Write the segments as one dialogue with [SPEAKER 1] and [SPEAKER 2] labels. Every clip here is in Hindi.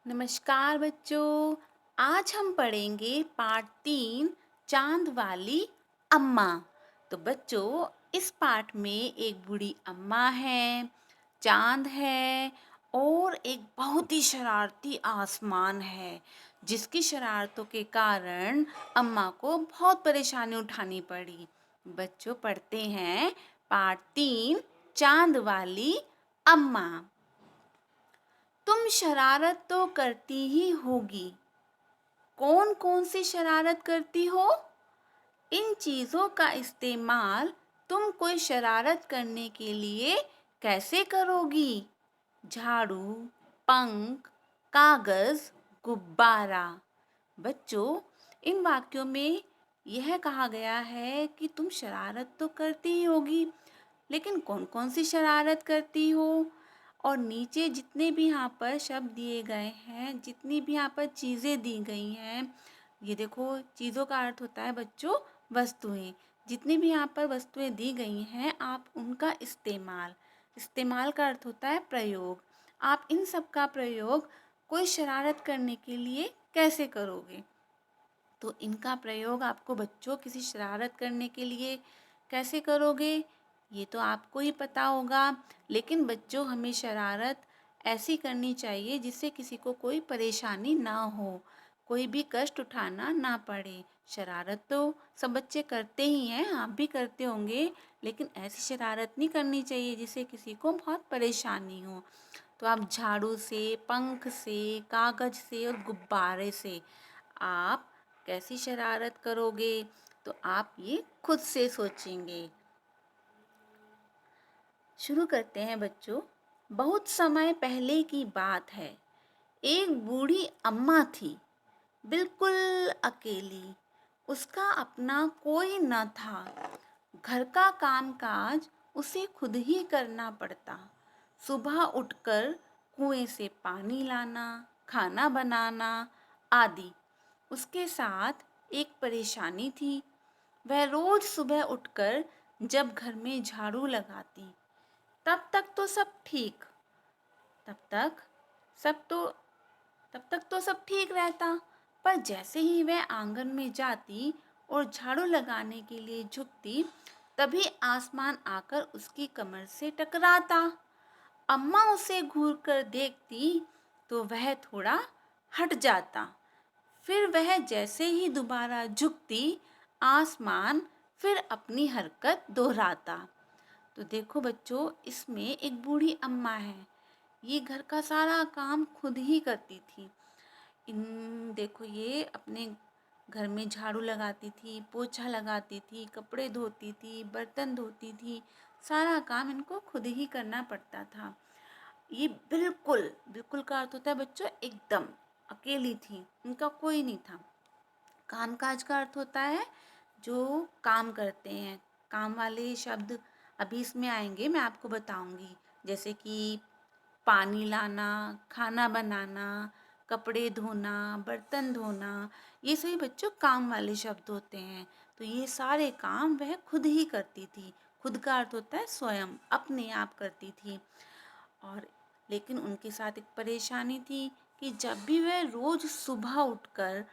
[SPEAKER 1] नमस्कार बच्चों। आज हम पढ़ेंगे पाठ 3 चांद वाली अम्मा। तो बच्चों, इस पाठ में एक बूढ़ी अम्मा है, चांद है और एक बहुत ही शरारती आसमान है, जिसकी शरारतों के कारण अम्मा को बहुत परेशानी उठानी पड़ी। बच्चों, पढ़ते हैं पाठ 3 चांद वाली अम्मा। तुम शरारत तो करती ही होगी। कौन कौन सी शरारत करती हो? इन चीज़ों का इस्तेमाल तुम कोई शरारत करने के लिए कैसे करोगी? झाड़ू, पंख, कागज़, गुब्बारा। बच्चों, इन वाक्यों में यह कहा गया है कि तुम शरारत तो करती ही होगी, लेकिन कौन कौन सी शरारत करती हो? और नीचे जितने भी यहाँ पर शब्द दिए गए हैं, जितनी भी यहाँ पर चीज़ें दी गई हैं, ये देखो, चीज़ों का अर्थ होता है बच्चों वस्तुएं। जितनी भी यहाँ पर वस्तुएं दी गई हैं, आप उनका इस्तेमाल, इस्तेमाल का अर्थ होता है प्रयोग। आप इन सब का प्रयोग कोई शरारत करने के लिए कैसे करोगे? तो इनका प्रयोग आपको बच्चों किसी शरारत करने के लिए कैसे करोगे, ये तो आपको ही पता होगा। लेकिन बच्चों, हमें शरारत ऐसी करनी चाहिए जिससे किसी को कोई परेशानी ना हो, कोई भी कष्ट उठाना ना पड़े। शरारत तो सब बच्चे करते ही हैं, आप भी करते होंगे, लेकिन ऐसी शरारत नहीं करनी चाहिए जिससे किसी को बहुत परेशानी हो। तो आप झाड़ू से, पंख से, कागज से और गुब्बारे से आप कैसी शरारत करोगे? तो आप ये खुद से सोचेंगे। शुरू करते हैं बच्चों। बहुत समय पहले की बात है। एक बूढ़ी अम्मा थी, बिल्कुल अकेली। उसका अपना कोई न था। घर का कामकाज उसे खुद ही करना पड़ता। सुबह उठकर कुएं से पानी लाना, खाना बनाना आदि। उसके साथ एक परेशानी थी। वह रोज सुबह उठकर जब घर में झाड़ू लगाती, तब तक तो सब ठीक तब तक सब तो तब तक तो सब ठीक रहता। पर जैसे ही वह आंगन में जाती और झाड़ू लगाने के लिए झुकती, तभी आसमान आकर उसकी कमर से टकराता। अम्मा उसे घूर कर देखती तो वह थोड़ा हट जाता। फिर वह जैसे ही दोबारा झुकती, आसमान फिर अपनी हरकत दोहराता। तो देखो बच्चों, इसमें एक बूढ़ी अम्मा है। ये घर का सारा काम खुद ही करती थी। इन देखो, ये अपने घर में झाड़ू लगाती थी, पोछा लगाती थी, कपड़े धोती थी, बर्तन धोती थी। सारा काम इनको खुद ही करना पड़ता था। ये बिल्कुल, बिल्कुल का अर्थ होता है बच्चों एकदम अकेली थी, इनका कोई नहीं था। कामकाज का अर्थ होता है जो काम करते हैं। काम वाले शब्द अभी इसमें आएंगे, मैं आपको बताऊंगी। जैसे कि पानी लाना, खाना बनाना, कपड़े धोना, बर्तन धोना, ये सभी बच्चों काम वाले शब्द होते हैं। तो ये सारे काम वह खुद ही करती थी। खुद का अर्थ होता है स्वयं, अपने आप करती थी। और लेकिन उनके साथ एक परेशानी थी कि जब भी वह रोज सुबह उठकर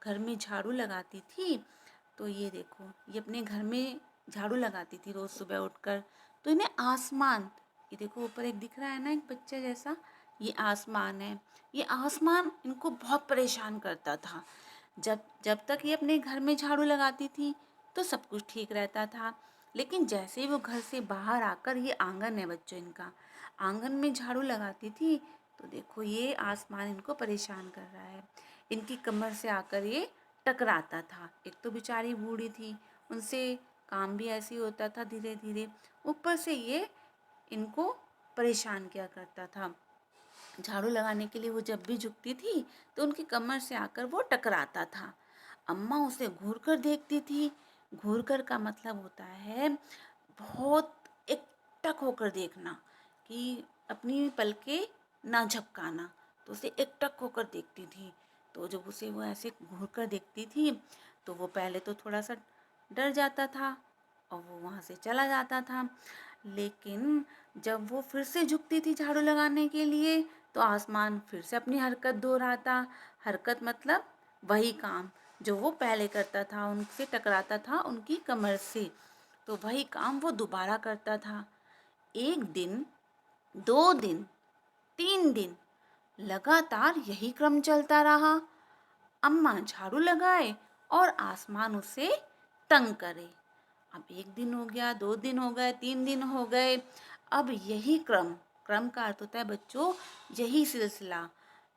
[SPEAKER 1] घर में झाड़ू लगाती थी, तो ये देखो, ये अपने घर में झाड़ू लगाती थी रोज सुबह उठकर, तो इन्हें आसमान, ये देखो ऊपर एक दिख रहा है ना एक बच्चे जैसा, ये आसमान है। ये आसमान इनको बहुत परेशान करता था। जब जब तक ये अपने घर में झाड़ू लगाती थी तो सब कुछ ठीक रहता था। लेकिन जैसे ही वो घर से बाहर आकर, ये आंगन है बच्चों इनका, आंगन में झाड़ू लगाती थी, तो देखो ये आसमान इनको परेशान कर रहा है। इनकी कमर से आकर ये टकराता था। एक तो बेचारी बूढ़ी थी, उनसे काम भी ऐसे ही होता था धीरे धीरे, ऊपर से ये इनको परेशान किया करता था। झाड़ू लगाने के लिए वो जब भी झुकती थी तो उनकी कमर से आकर वो टकराता था। अम्मा उसे घूर कर देखती थी। घूर कर का मतलब होता है बहुत एकटक होकर देखना, कि अपनी पलकें ना झपकाना। तो उसे एकटक होकर देखती थी। तो जब उसे वो ऐसे घूर कर देखती थी, तो वो पहले तो थोड़ा सा डर जाता था और वो वहाँ से चला जाता था। लेकिन जब वो फिर से झुकती थी झाड़ू लगाने के लिए, तो आसमान फिर से अपनी हरकत दोहराता। हरकत मतलब वही काम जो वो पहले करता था, उनसे टकराता था उनकी कमर से, तो वही काम वो दोबारा करता था। 1 दिन, 2 दिन, 3 दिन लगातार यही क्रम चलता रहा। अम्मा झाड़ू लगाए और आसमान उसे तंग करे। अब 1 दिन हो गया, 2 दिन हो गए, 3 दिन हो गए। अब यही क्रम, क्रम का अर्थ होता है बच्चों यही सिलसिला,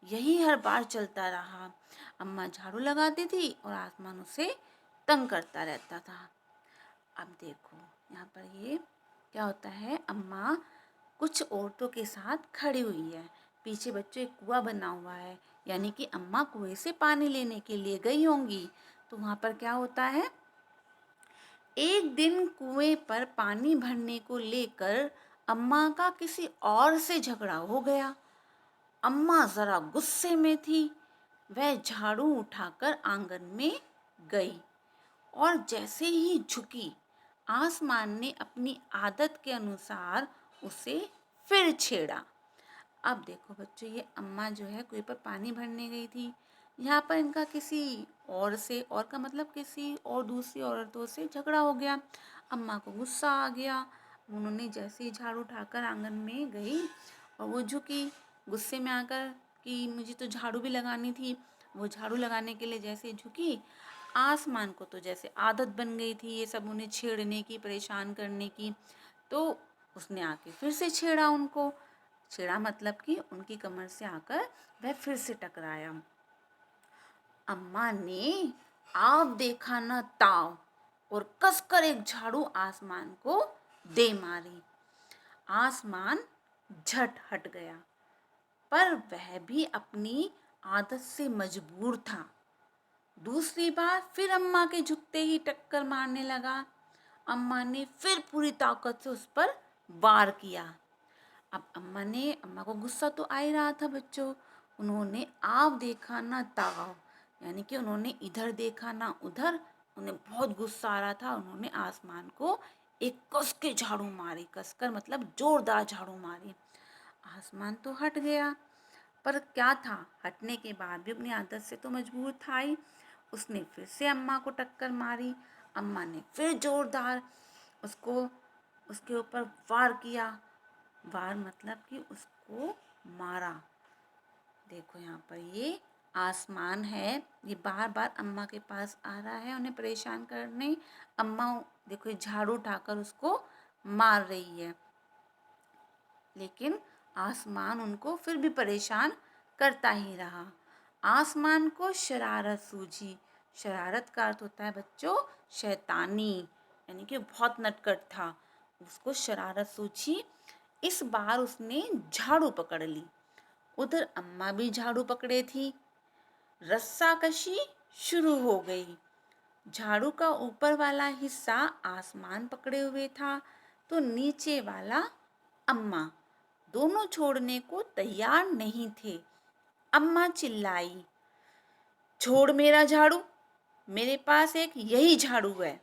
[SPEAKER 1] यही हर बार चलता रहा। अम्मा झाड़ू लगाती थी और आसमान उसे तंग करता रहता था। अब देखो यहाँ पर ये क्या होता है, अम्मा कुछ औरतों के साथ खड़ी हुई है। पीछे बच्चों एक कुआं बना हुआ है, यानी कि अम्मा कुएं से पानी लेने के लिए गई होंगी। तो वहाँ पर क्या होता है, एक दिन कुएं पर पानी भरने को लेकर अम्मा का किसी और से झगड़ा हो गया। अम्मा जरा गुस्से में थी। वह झाड़ू उठाकर आंगन में गई और जैसे ही झुकी, आसमान ने अपनी आदत के अनुसार उसे फिर छेड़ा। अब देखो बच्चों, ये अम्मा जो है कुएं पर पानी भरने गई थी। यहाँ पर इनका किसी और से, और का मतलब किसी और दूसरी औरतों से झगड़ा हो गया। अम्मा को गुस्सा आ गया। उन्होंने जैसे ही झाड़ू उठाकर आंगन में गई और वो झुकी गुस्से में आकर कि मुझे तो झाड़ू भी लगानी थी। वो झाड़ू लगाने के लिए जैसे झुकी, आसमान को तो जैसे आदत बन गई थी ये सब उन्हें छेड़ने की, परेशान करने की। तो उसने आके फिर से छेड़ा उनको। छेड़ा मतलब कि उनकी कमर से आकर वह फिर से टकराया। अम्मा ने आप देखा न ताव और कसकर एक झाड़ू आसमान को दे मारी। आसमान झट हट गया, पर वह भी अपनी आदत से मजबूर था। दूसरी बार फिर अम्मा के झुकते ही टक्कर मारने लगा। अम्मा ने फिर पूरी ताकत से उस पर वार किया। अब अम्मा को गुस्सा तो आ ही रहा था बच्चों। उन्होंने आप देखा ना ताव, यानी कि उन्होंने इधर देखा ना उधर। उन्हें बहुत गुस्सा आ रहा था। उन्होंने आसमान को एक कस के झाड़ू मारी। कसकर मतलब जोरदार झाड़ू मारी। आसमान तो हट गया, पर क्या था, हटने के बाद भी अपनी आदत से तो मजबूर था ही। उसने फिर से अम्मा को टक्कर मारी। अम्मा ने फिर जोरदार उसको उसके ऊपर वार किया। वार मतलब कि उसको मारा। देखो यहाँ पर ये आसमान है, ये बार बार अम्मा के पास आ रहा है उन्हें परेशान करने। अम्मा देखो ये झाड़ू उठाकर उसको मार रही है, लेकिन आसमान उनको फिर भी परेशान करता ही रहा। आसमान को शरारत सूझी। शरारत का अर्थ होता है बच्चों शैतानी, यानी कि बहुत नटखट था। उसको शरारत सूझी। इस बार उसने झाड़ू पकड़ ली। उधर अम्मा भी झाड़ू पकड़े थी। रस्साकशी शुरू हो गई। झाड़ू का ऊपर वाला हिस्सा आसमान पकड़े हुए था, तो नीचे वाला अम्मा। दोनों छोड़ने को तैयार नहीं थे। अम्मा चिल्लाई, छोड़ मेरा झाड़ू, मेरे पास एक यही झाड़ू है।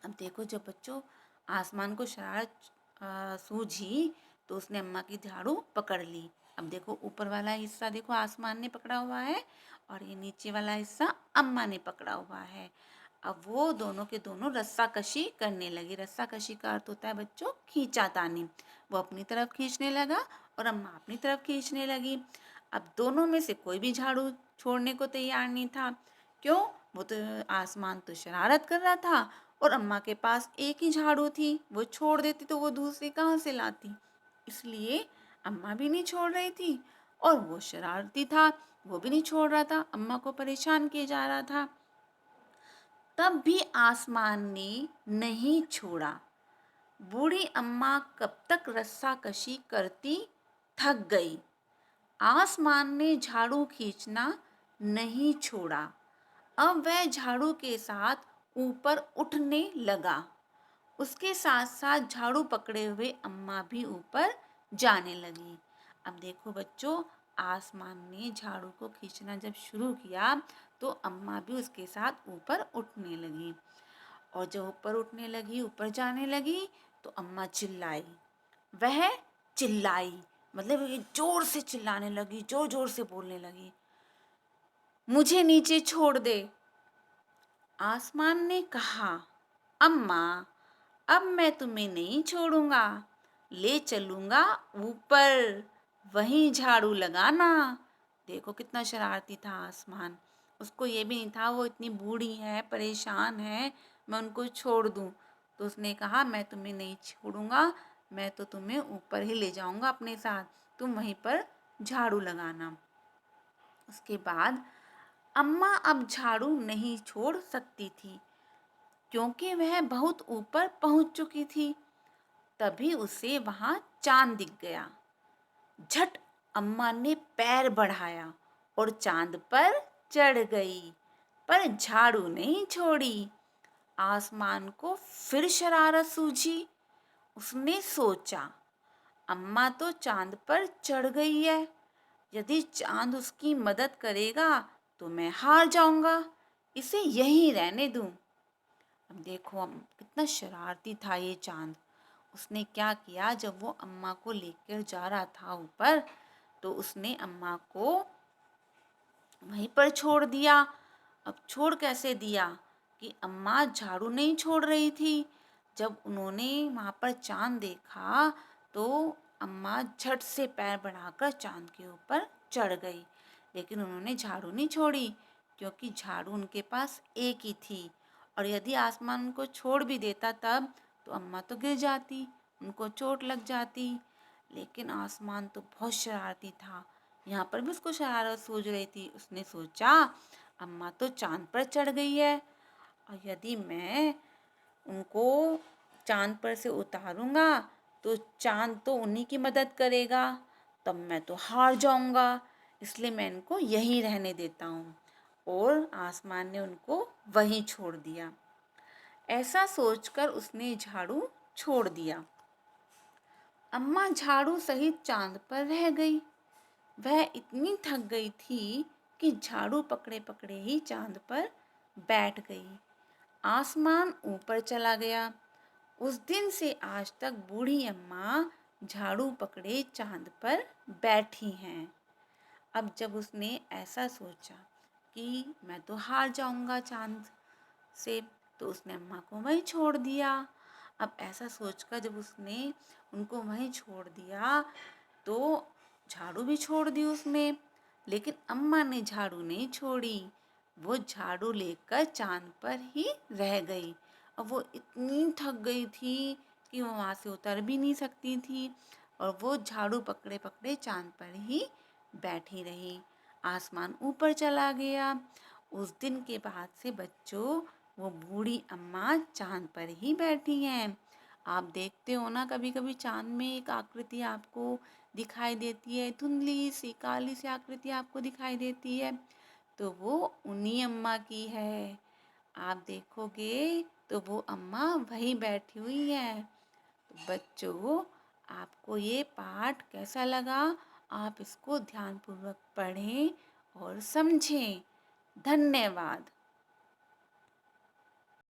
[SPEAKER 1] अब देखो जब बच्चों आसमान को शरारत सूझी, तो उसने अम्मा की झाड़ू पकड़ ली। अब देखो ऊपर वाला हिस्सा देखो आसमान ने पकड़ा हुआ है और ये नीचे वाला हिस्सा अम्मा ने पकड़ा हुआ है। अब वो दोनों के दोनों रस्साकशी करने लगे। रस्साकशी का अर्थ होता है बच्चों खींचातानी। वो अपनी तरफ खींचने लगा और अम्मा अपनी तरफ खींचने लगी। अब दोनों में से कोई भी झाड़ू छोड़ने को तैयार नहीं था। क्यों? वो तो आसमान तो शरारत कर रहा था और अम्मा के पास एक ही झाड़ू थी। वो छोड़ देती तो वो दूसरी कहाँ से लाती। इसलिए अम्मा भी नहीं छोड़ रही थी और वो शरारती था, वो भी नहीं छोड़ रहा था, अम्मा को परेशान किए जा रहा था। तब भी आसमान ने नहीं छोड़ा। बूढ़ी अम्मा कब तक रस्साकशी करती थक गई। आसमान ने झाड़ू खींचना नहीं छोड़ा। अब वह झाड़ू के साथ ऊपर उठने लगा। उसके साथ साथ झाड़ू पकड़े हुए अम्मा भी ऊपर जाने लगी। अब देखो बच्चों आसमान ने झाड़ू को खींचना जब शुरू किया, तो अम्मा भी उसके साथ ऊपर उठने लगी। और जब ऊपर उठने लगी, ऊपर जाने लगी, तो अम्मा चिल्लाई। वह चिल्लाई, मतलब ये जोर से चिल्लाने लगी, जोर जोर से बोलने लगी, मुझे नीचे छोड़ दे। आसमान ने कहा, अम्मा, अब मैं तुम्हें नहीं छोड़ूंगा, ले चलूंगा ऊपर, वहीं झाड़ू लगाना। देखो कितना शरारती था आसमान। उसको ये भी नहीं था वो इतनी बूढ़ी है, परेशान है, मैं उनको छोड़ दूं। तो उसने कहा, मैं तुम्हें नहीं छोड़ूंगा, मैं तो तुम्हें ऊपर ही ले जाऊंगा अपने साथ, तुम वहीं पर झाड़ू लगाना। उसके बाद अम्मा अब झाड़ू नहीं छोड़ सकती थी, क्योंकि वह बहुत ऊपर पहुंच चुकी थी। तभी उसे वहां चांद दिख गया। झट अम्मा ने पैर बढ़ाया और चांद पर चढ़ गई, पर झाड़ू नहीं छोड़ी। आसमान को फिर शरारत सूझी। उसने सोचा, अम्मा तो चांद पर चढ़ गई है, यदि चांद उसकी मदद करेगा तो मैं हार जाऊंगा, इसे यहीं रहने दूं। अब देखो कितना शरारती था ये चांद। उसने क्या किया, जब वो अम्मा को लेकर जा रहा था ऊपर, तो उसने अम्मा को वहीं पर छोड़ दिया। अब छोड़ कैसे दिया कि अम्मा झाड़ू नहीं छोड़ रही थी। जब उन्होंने वहाँ पर चांद देखा तो अम्मा झट से पैर बढ़ाकर चांद के ऊपर चढ़ गई, लेकिन उन्होंने झाड़ू नहीं छोड़ी, क्योंकि झाड़ू उनके पास एक ही थी। और यदि आसमान उनको छोड़ भी देता तब तो अम्मा तो गिर जाती, उनको चोट लग जाती। लेकिन आसमान तो बहुत शरारती था, यहाँ पर भी उसको शरारत सूझ रही थी। उसने सोचा, अम्मा तो चांद पर चढ़ गई है, और यदि मैं उनको चांद पर से उतारूंगा तो चांद तो उन्हीं की मदद करेगा, तब मैं तो हार जाऊंगा, इसलिए मैं इनको यहीं रहने देता हूँ। और आसमान ने उनको वहीं छोड़ दिया। ऐसा सोचकर उसने झाड़ू छोड़ दिया। अम्मा झाड़ू सहित चांद पर रह गई। वह इतनी थक गई थी कि झाड़ू पकड़े पकड़े ही चांद पर बैठ गई। आसमान ऊपर चला गया। उस दिन से आज तक बूढ़ी अम्मा झाड़ू पकड़े चांद पर बैठी हैं। अब जब उसने ऐसा सोचा कि मैं तो हार जाऊंगा चांद से, तो उसने अम्मा को वहीं छोड़ दिया। अब ऐसा सोचकर जब उसने उनको वहीं छोड़ दिया तो झाड़ू भी छोड़ दी उसने, लेकिन अम्मा ने झाड़ू नहीं छोड़ी। वो झाड़ू लेकर चांद पर ही रह गई। और वो इतनी थक गई थी कि वो वहाँ से उतर भी नहीं सकती थी, और वो झाड़ू पकड़े पकड़े चांद पर ही बैठी रही। आसमान ऊपर चला गया। उस दिन के बाद से बच्चों, वो बूढ़ी अम्मा चांद पर ही बैठी हैं। आप देखते हो ना, कभी कभी चांद में एक आकृति आपको दिखाई देती है, धुंधली सी काली सी आकृति आपको दिखाई देती है, तो वो उन्हीं अम्मा की है। आप देखोगे तो वो अम्मा वहीं बैठी हुई है। तो बच्चों, आपको ये पाठ कैसा लगा? आप इसको ध्यानपूर्वक पढ़ें और समझें। धन्यवाद।